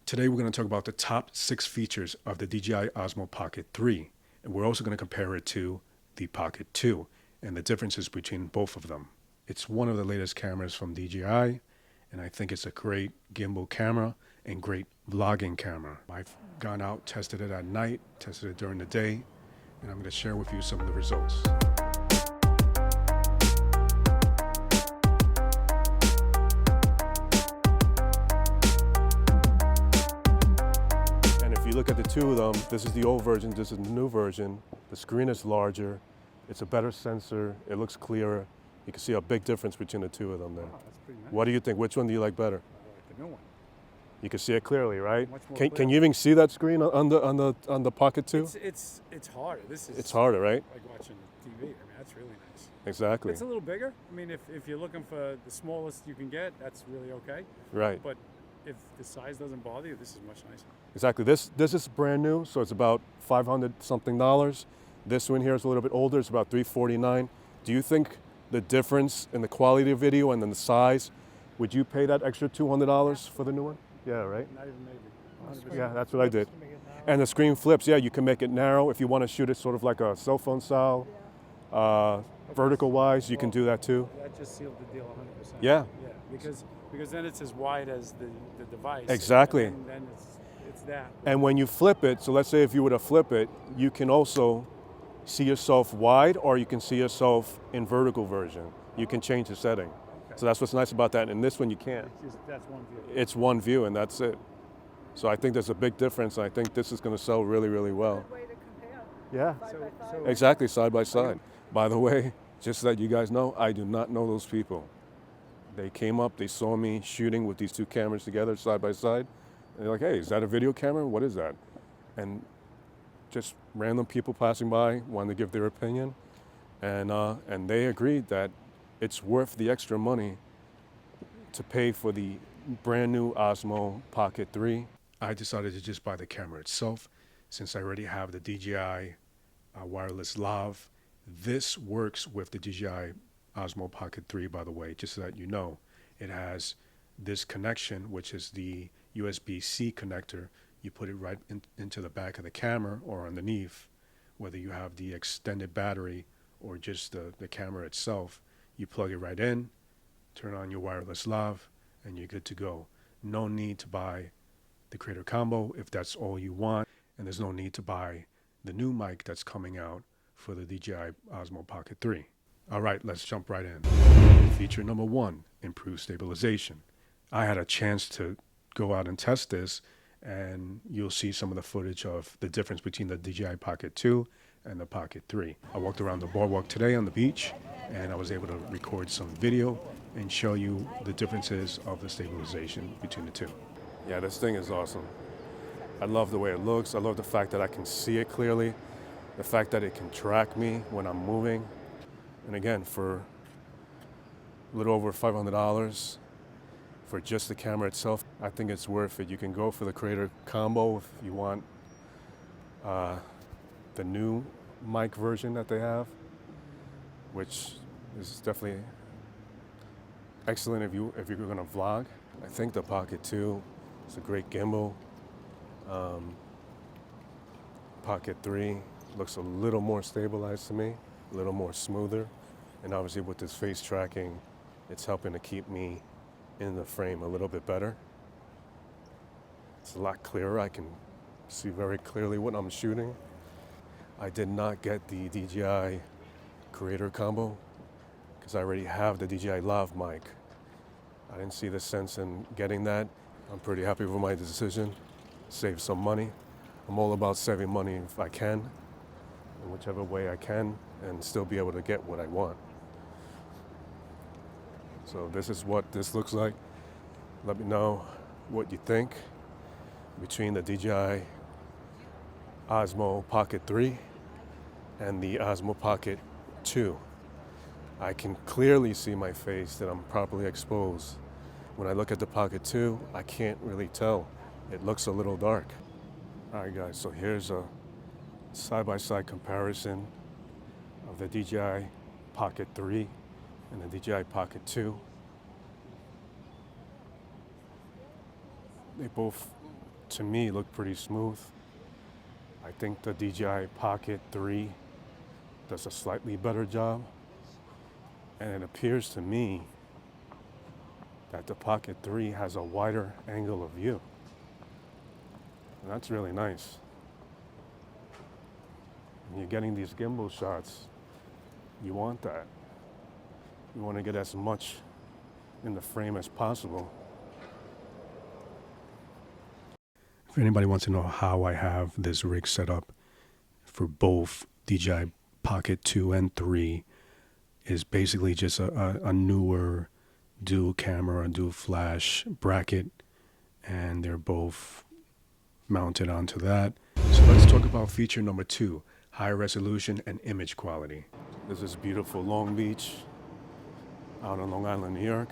Today we're going to talk about the top 6 features of the DJI Osmo Pocket 3, and we're also going to compare it to the Pocket 2 and the differences between both of them. It's one of the latest cameras from DJI, and I think it's a great gimbal camera and great vlogging camera. I've gone out, tested it at night, tested it during the day, and I'm going to share with you some of the results. And if you look at the two of them, this is the old version, this is the new version. The screen is larger, it's a better sensor, it looks clearer. You can see a big difference between the two of them there. Oh, that's pretty nice. What do you think? Which one do you like better? I like the new one. You can see it clearly, right? Much more Can clear. you even see that screen on the Pocket 2? It's harder. This is It's harder, right? like watching TV. I mean, that's really nice. Exactly. It's a little bigger. I mean, if you're looking for the smallest you can get, that's really okay. Right. But if the size doesn't bother you, this is much nicer. Exactly. This is brand new, so it's about $500 something. This one here is a little bit older. It's about $349. Do you think the difference in the quality of video and then the size, would you pay that extra $200 for the new one? Yeah, right? Not even maybe. 100%. Yeah, that's what I did. And the screen flips. Yeah, you can make it narrow if you want to shoot it sort of like a cell phone style. Vertical wise, you can do that too. That just sealed the deal 100%. Yeah. Yeah, because then it's as wide as the device. Exactly. And then it's that. And when you flip it, so let's say if you were to flip it, you can also see yourself wide or you can see yourself in vertical version. You can change the setting. Okay. So that's what's nice about that. And this one you can't. That's one view. It's one view and that's it. So I think there's a big difference. I think this is going to sell really, really well. Good way to compare. Yeah. Side by side. Exactly, side by side. By the way, just so that you guys know, I do not know those people. They came up, they saw me shooting with these two cameras together side by side. And they're like, hey, is that a video camera? What is that? And just random people passing by wanted to give their opinion. And they agreed that it's worth the extra money to pay for the brand new Osmo Pocket 3. I decided to just buy the camera itself since I already have the DJI wireless lav. This works with the DJI Osmo Pocket 3, by the way, just so that you know. It has this connection, which is the USB-C connector. You put it right into the back of the camera or underneath, whether you have the extended battery or just the camera itself. You plug it right in, turn on your wireless lav, and you're good to go. No need to buy the Creator Combo if that's all you want, and there's no need to buy the new mic that's coming out for the DJI Osmo Pocket 3. All right, let's jump right in. Feature number 1, improved stabilization. I had a chance to go out and test this, and you'll see some of the footage of the difference between the DJI Pocket 2 and the Pocket 3. I walked around the boardwalk today on the beach, and I was able to record some video and show you the differences of the stabilization between the two. Yeah, this thing is awesome. I love the way it looks. I love the fact that I can see it clearly, the fact that it can track me when I'm moving. And again, for a little over $500 for just the camera itself, I think it's worth it. You can go for the Creator Combo if you want the new mic version that they have, which is definitely excellent if you're going to vlog. I think the Pocket 2 is a great gimbal. Pocket 3 looks a little more stabilized to me, a little more smoother. And obviously with this face tracking, it's helping to keep me in the frame a little bit better. It's a lot clearer. I can see very clearly what I'm shooting. I did not get the DJI Creator Combo because I already have the DJI Lav mic. I didn't see the sense in getting that. I'm pretty happy with my decision. Save some money. I'm all about saving money if I can, in whichever way I can, and still be able to get what I want. So this is what this looks like. Let me know what you think between the DJI Osmo Pocket 3 and the Osmo Pocket 2. I can clearly see my face that I'm properly exposed. When I look at the Pocket 2, I can't really tell. It looks a little dark. All right, guys, so here's a side-by-side comparison of the DJI Pocket 3 and the DJI Pocket 2. They both to me look pretty smooth. I think the DJI Pocket 3 does a slightly better job. And it appears to me that the Pocket 3 has a wider angle of view. And that's really nice. When you're getting these gimbal shots, you want that. You want to get as much in the frame as possible. If anybody wants to know how I have this rig set up for both DJI Pocket 2 and 3, is basically just a newer dual camera, dual flash bracket, and they're both mounted onto that. So let's talk about feature number 2, high resolution and image quality. This is beautiful Long Beach out on Long Island, New York.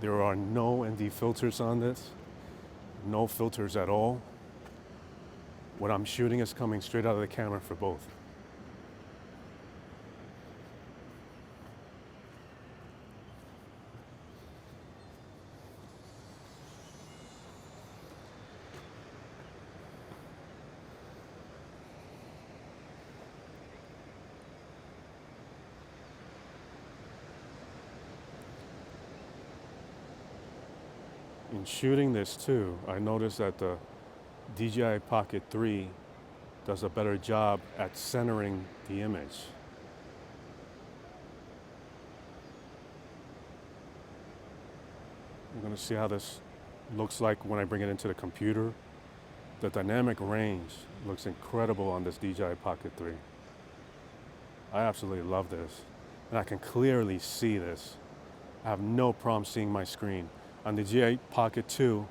There are no ND filters on this, no filters at all. What I'm shooting is coming straight out of the camera for both. In shooting this too, I noticed that the DJI Pocket 3 does a better job at centering the image. I'm going to see how this looks like when I bring it into the computer. The dynamic range looks incredible on this DJI Pocket 3. I absolutely love this. And I can clearly see this. I have no problem seeing my screen. On the DJI Pocket 2,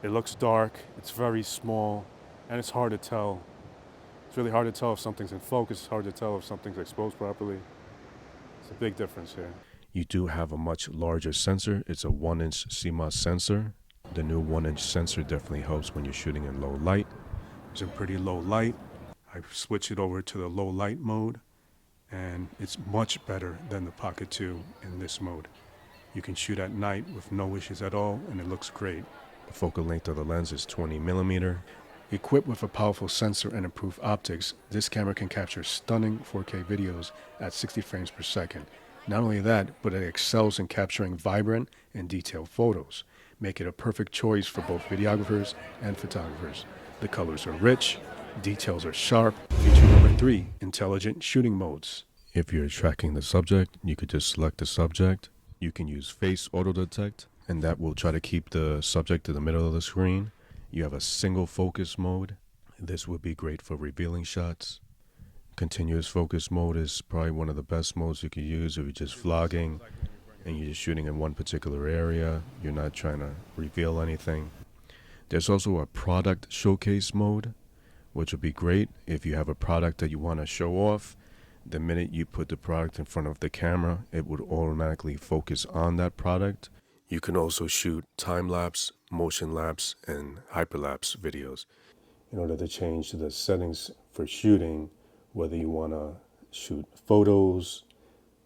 it looks dark, it's very small, and it's hard to tell. It's really hard to tell if something's in focus, it's hard to tell if something's exposed properly. It's a big difference here. You do have a much larger sensor. It's a 1-inch CMOS sensor. The new 1-inch sensor definitely helps when you're shooting in low light. It's in pretty low light. I switched it over to the low light mode, and it's much better than the Pocket 2 in this mode. You can shoot at night with no issues at all, and it looks great. The focal length of the lens is 20mm. Equipped with a powerful sensor and improved optics, this camera can capture stunning 4K videos at 60 frames per second. Not only that, but it excels in capturing vibrant and detailed photos, making it a perfect choice for both videographers and photographers. The colors are rich, details are sharp. Feature number 3, intelligent shooting modes. If you're tracking the subject, you could just select the subject. You can use face auto detect, and that will try to keep the subject in the middle of the screen. You have a single focus mode. This would be great for revealing shots. Continuous focus mode is probably one of the best modes you could use if you're just vlogging and you're just shooting in one particular area. You're not trying to reveal anything. There's also a product showcase mode, which would be great if you have a product that you want to show off. The minute you put the product in front of the camera, it would automatically focus on that product. You can also shoot time-lapse, motion-lapse, and hyperlapse videos. In order to change the settings for shooting, whether you want to shoot photos,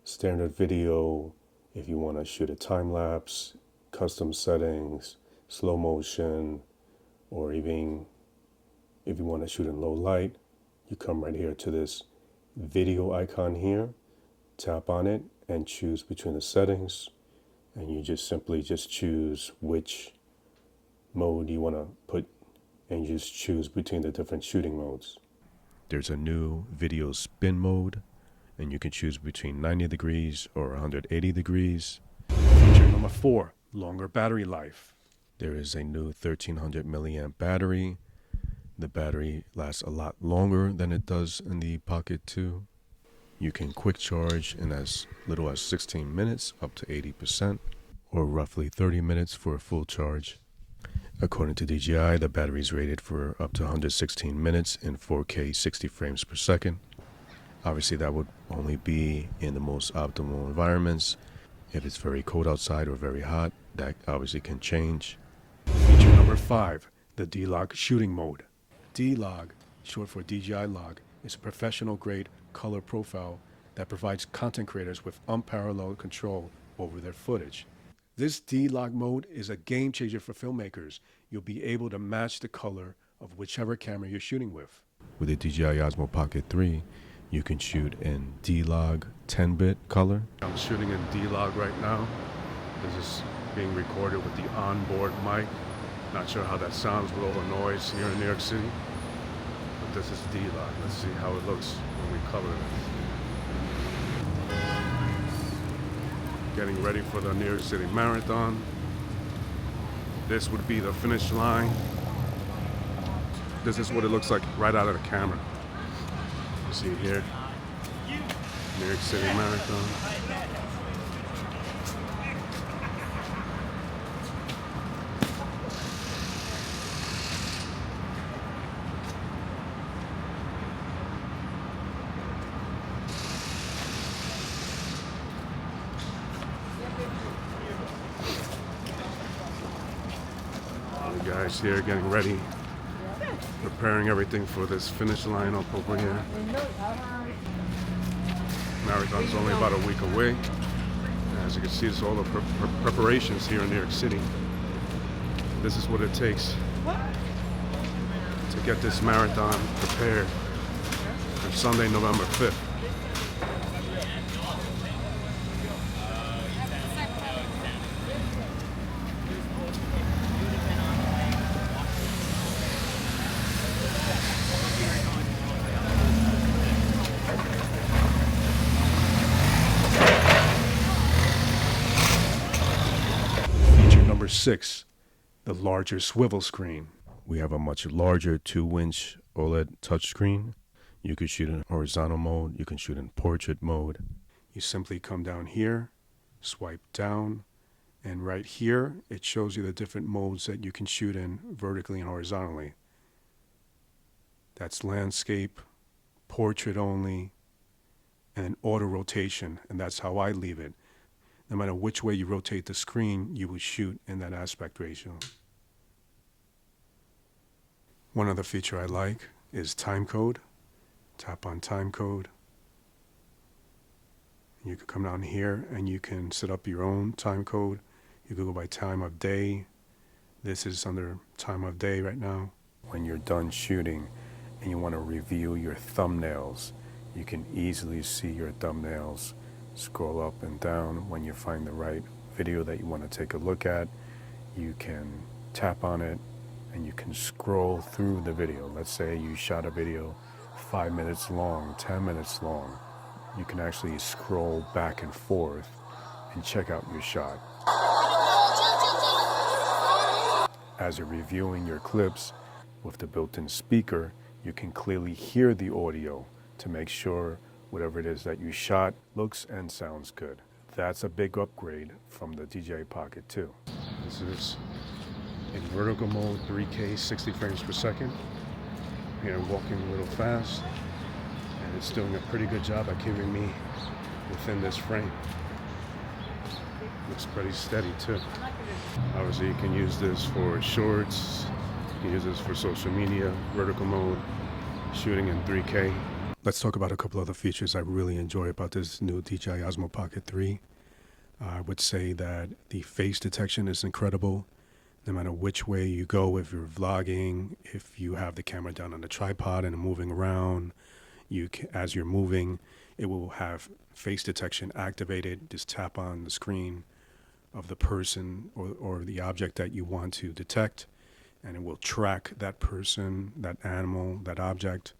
standard video, if you want to shoot a time-lapse, custom settings, slow motion, or even if you want to shoot in low light, you come right here to this video icon here, tap on it and choose between the settings, and you just simply choose which mode you want to put and just choose between the different shooting modes. There's a new video spin mode, and you can choose between 90 degrees or 180 degrees. Feature number 4, longer battery life. There is a new 1300 milliamp battery. The battery lasts a lot longer than it does in the Pocket 2. You can quick charge in as little as 16 minutes up to 80%, or roughly 30 minutes for a full charge. According to DJI, the battery is rated for up to 116 minutes in 4K 60 frames per second. Obviously, that would only be in the most optimal environments. If it's very cold outside or very hot, that obviously can change. Feature number 5, the DLOG shooting mode. DLOG, short for DJI Log, is a professional-grade color profile that provides content creators with unparalleled control over their footage. This D-Log mode is a game changer for filmmakers. You'll be able to match the color of whichever camera you're shooting with. With the DJI Osmo Pocket 3, you can shoot in D-Log 10-bit color. I'm shooting in D-Log right now. This is being recorded with the onboard mic. Not sure how that sounds with all the noise here in New York City. But this is D-Log. Let's see how it looks when we color it. Getting ready for the New York City Marathon. This would be the finish line. This is what it looks like right out of the camera. You see here, New York City Marathon. The guys here getting ready, preparing everything for this finish line up over here. Marathon's only about a week away. As you can see, it's all the preparations here in New York City. This is what it takes to get this marathon prepared for Sunday, November 5th. Number 6, the larger swivel screen. We have a much larger 2-inch OLED touchscreen. You can shoot in horizontal mode. You can shoot in portrait mode. You simply come down here, swipe down, and right here it shows you the different modes that you can shoot in vertically and horizontally. That's landscape, portrait only, and an auto rotation, and that's how I leave it. No matter which way you rotate the screen, you will shoot in that aspect ratio. One other feature I like is timecode. Tap on timecode. You can come down here and you can set up your own timecode. You can go by time of day. This is under time of day right now. When you're done shooting and you want to review your thumbnails, you can easily see your thumbnails. Scroll up and down. When you find the right video that you want to take a look at, you can tap on it and you can scroll through the video. Let's say you shot a video 5 minutes long, 10 minutes long. You can actually scroll back and forth and check out your shot. As you're reviewing your clips with the built-in speaker, you can clearly hear the audio to make sure whatever it is that you shot looks and sounds good. That's a big upgrade from the DJI Pocket 2. This is in vertical mode, 3K, 60 frames per second. Here I'm walking a little fast, and it's doing a pretty good job at keeping me within this frame. Looks pretty steady too. Obviously you can use this for shorts, you can use this for social media, vertical mode, shooting in 3K. Let's talk about a couple other features I really enjoy about this new DJI Osmo Pocket 3. I would say that the face detection is incredible. No matter which way you go, if you're vlogging, if you have the camera down on the tripod and moving around, as you're moving, it will have face detection activated. Just tap on the screen of the person or the object that you want to detect, and it will track that person, that animal, that object.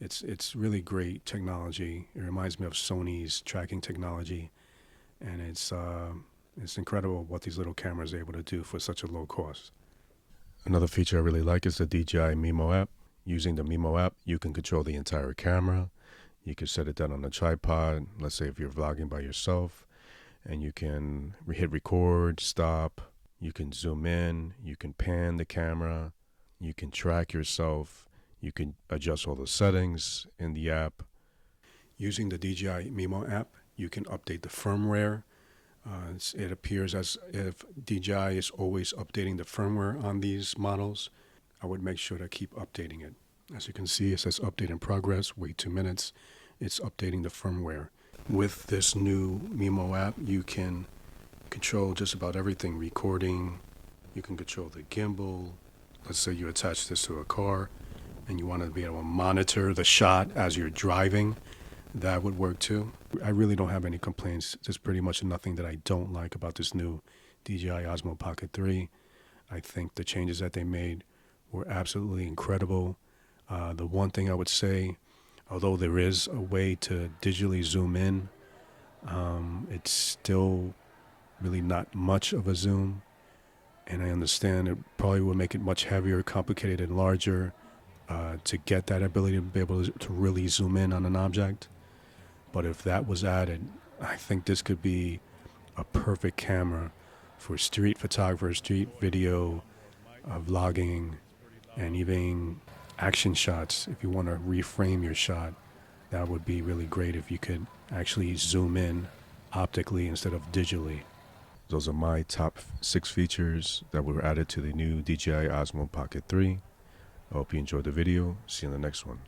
It's really great technology. It reminds me of Sony's tracking technology, and it's incredible what these little cameras are able to do for such a low cost. Another feature I really like is the DJI Mimo app. Using the Mimo app, you can control the entire camera. You can set it down on a tripod, let's say if you're vlogging by yourself, and you can hit record, stop, you can zoom in, you can pan the camera, you can track yourself. You can adjust all the settings in the app. Using the DJI Mimo app, you can update the firmware. It appears as if DJI is always updating the firmware on these models. I would make sure to keep updating it. As you can see, it says update in progress, wait 2 minutes. It's updating the firmware. With this new Mimo app, you can control just about everything, recording. You can control the gimbal. Let's say you attach this to a car and you want to be able to monitor the shot as you're driving. That would work too. I really don't have any complaints. There's pretty much nothing that I don't like about this new DJI Osmo Pocket 3. I think the changes that they made were absolutely incredible. The one thing I would say, although there is a way to digitally zoom in, it's still really not much of a zoom. And I understand it probably will make it much heavier, complicated, and larger to get that ability to be able to really zoom in on an object. But if that was added, I think this could be a perfect camera for street photographers, street video, vlogging, and even action shots. If you want to reframe your shot, that would be really great if you could actually zoom in optically instead of digitally. Those are my top 6 features that were added to the new DJI Osmo Pocket 3. I hope you enjoyed the video. See you in the next one.